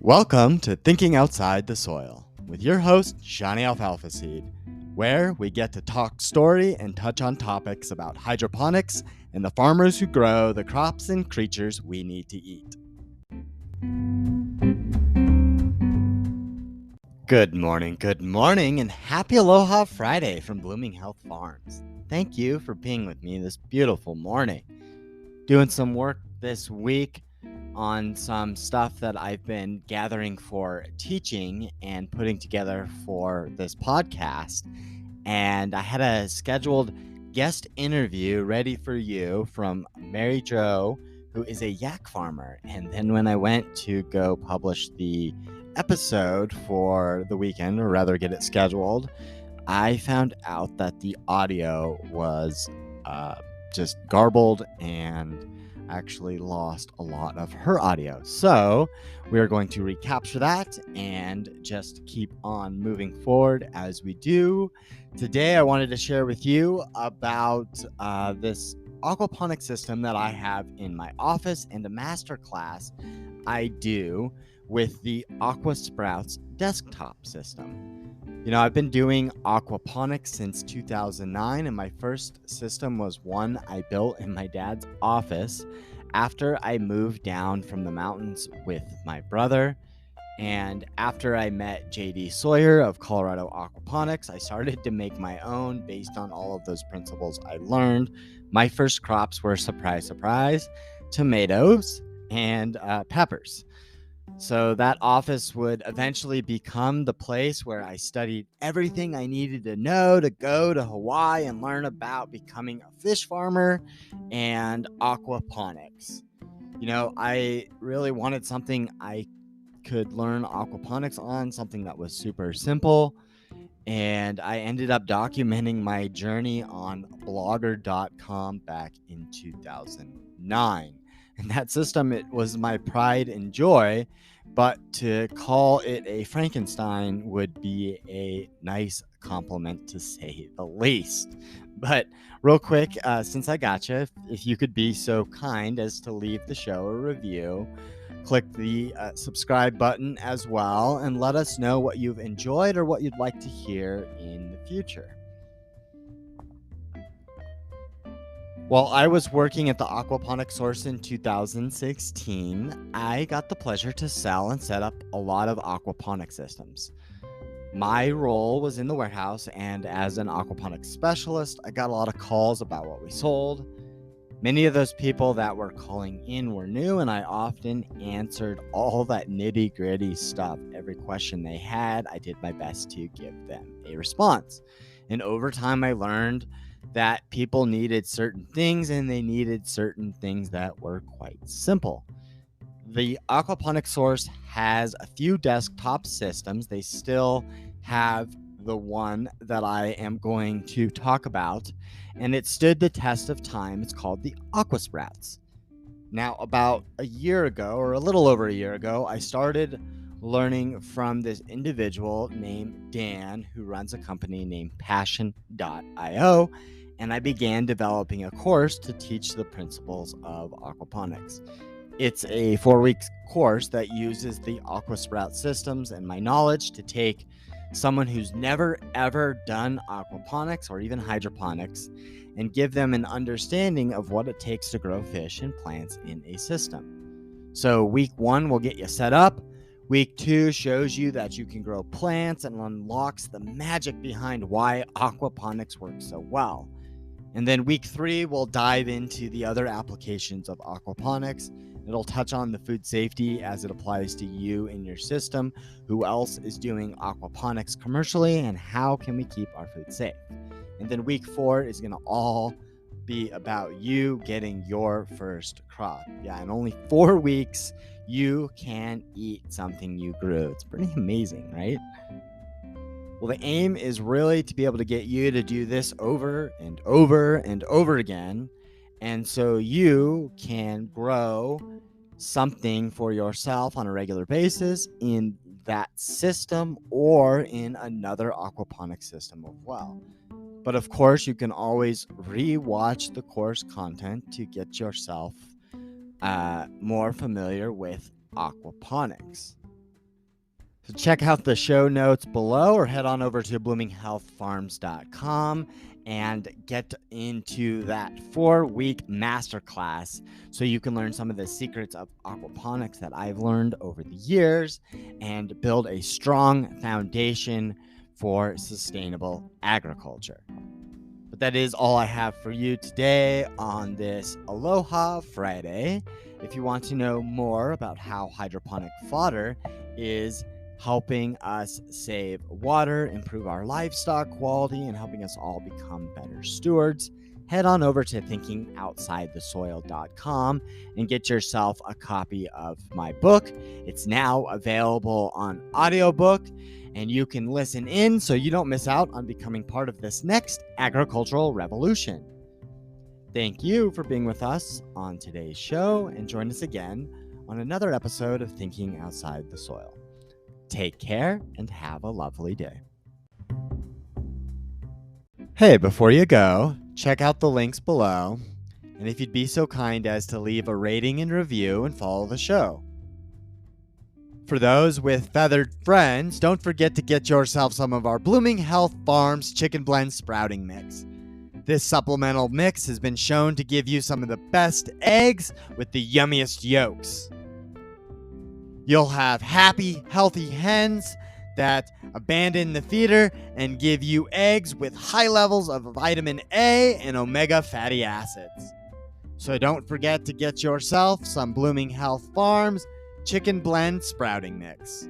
Welcome to Thinking Outside the Soil with your host, Johnny Alfalfaseed, where we get to talk story and touch on topics about hydroponics and the farmers who grow the crops and creatures we need to eat. Good morning, and happy Aloha Friday from Blooming Health Farms. Thank you for being with me this beautiful morning. Doing some work this week on some stuff that I've been gathering for teaching and putting together for this podcast. And I had a scheduled guest interview ready for you from Mary Jo, who is a yak farmer. And then when I went to go publish the episode for the weekend, or rather get it scheduled, I found out that the audio was just garbled and actually lost a lot of her audio. So we are going to recapture that and just keep on moving forward as we do. Today, I wanted to share with you about this aquaponics system that I have in my office and a masterclass I do with the Aquasprouts desktop system. You know, I've been doing aquaponics since 2009, and my first system was one I built in my dad's office after I moved down from the mountains with my brother. And after I met JD Sawyer of Colorado Aquaponics, I started to make my own based on all of those principles I learned. My first crops were, surprise, surprise, tomatoes and peppers. So that office would eventually become the place where I studied everything I needed to know to go to Hawaii and learn about becoming a fish farmer and aquaponics. You know, I really wanted something I could learn aquaponics on, something that was super simple. And I ended up documenting my journey on blogger.com back in 2009. And that system, it was my pride and joy, but to call it a Frankenstein would be a nice compliment to say the least. But real quick, since I got you, if you could be so kind as to leave the show a review, click the subscribe button as well, and let us know what you've enjoyed or what you'd like to hear in the future. While I was working at the aquaponics source in 2016, I got the pleasure to sell and set up a lot of aquaponics systems. My role was in the warehouse, and as an aquaponics specialist, I got a lot of calls about what we sold. Many of those people that were calling in were new, and I often answered all that nitty-gritty stuff. Every question they had, I did my best to give them a response. And over time, I learned that people needed certain things, and they needed certain things that were quite simple. The aquaponics source has a few desktop systems. They still have the one that I am going to talk about, and it stood the test of time. It's called the Aquasprouts. Now, about a year ago, or a little over a year ago, I started learning from this individual named Dan, who runs a company named Passion.io, and I began developing a course to teach the principles of aquaponics. It's a 4-week course that uses the Aquasprout systems and my knowledge to take someone who's never ever done aquaponics or even hydroponics and give them an understanding of what it takes to grow fish and plants in a system. So week 1 will get you set up. Week 2 shows you that you can grow plants and unlocks the magic behind why aquaponics works so well. And then week 3 will dive into the other applications of aquaponics. It'll touch on the food safety as it applies to you and your system, who else is doing aquaponics commercially, and how can we keep our food safe. And then week 4 is going to all be about you getting your first crop. Yeah, in only 4 weeks, you can eat something you grew. It's pretty amazing, right? Well, the aim is really to be able to get you to do this over and over and over again. And so you can grow something for yourself on a regular basis in that system or in another aquaponics system as well. But of course, you can always re-watch the course content to get yourself more familiar with aquaponics. So check out the show notes below or head on over to bloominghealthfarms.com and get into that 4-week masterclass so you can learn some of the secrets of aquaponics that I've learned over the years and build a strong foundation for sustainable agriculture. But that is all I have for you today on this Aloha Friday. If you want to know more about how hydroponic fodder is helping us save water, improve our livestock quality, and helping us all become better stewards, head on over to thinkingoutsidethesoil.com and get yourself a copy of my book. It's now available on audiobook, and you can listen in so you don't miss out on becoming part of this next agricultural revolution. Thank you for being with us on today's show, and join us again on another episode of Thinking Outside the Soil. Take care and have a lovely day. Hey, before you go, check out the links below, and if you'd be so kind as to leave a rating and review and follow the show. For those with feathered friends, don't forget to get yourself some of our Blooming Health Farms Chicken Blend Sprouting Mix. This supplemental mix has been shown to give you some of the best eggs with the yummiest yolks. You'll have happy, healthy hens that abandon the feeder and give you eggs with high levels of vitamin A and omega fatty acids. So don't forget to get yourself some Blooming Health Farms Chicken Blend Sprouting Mix.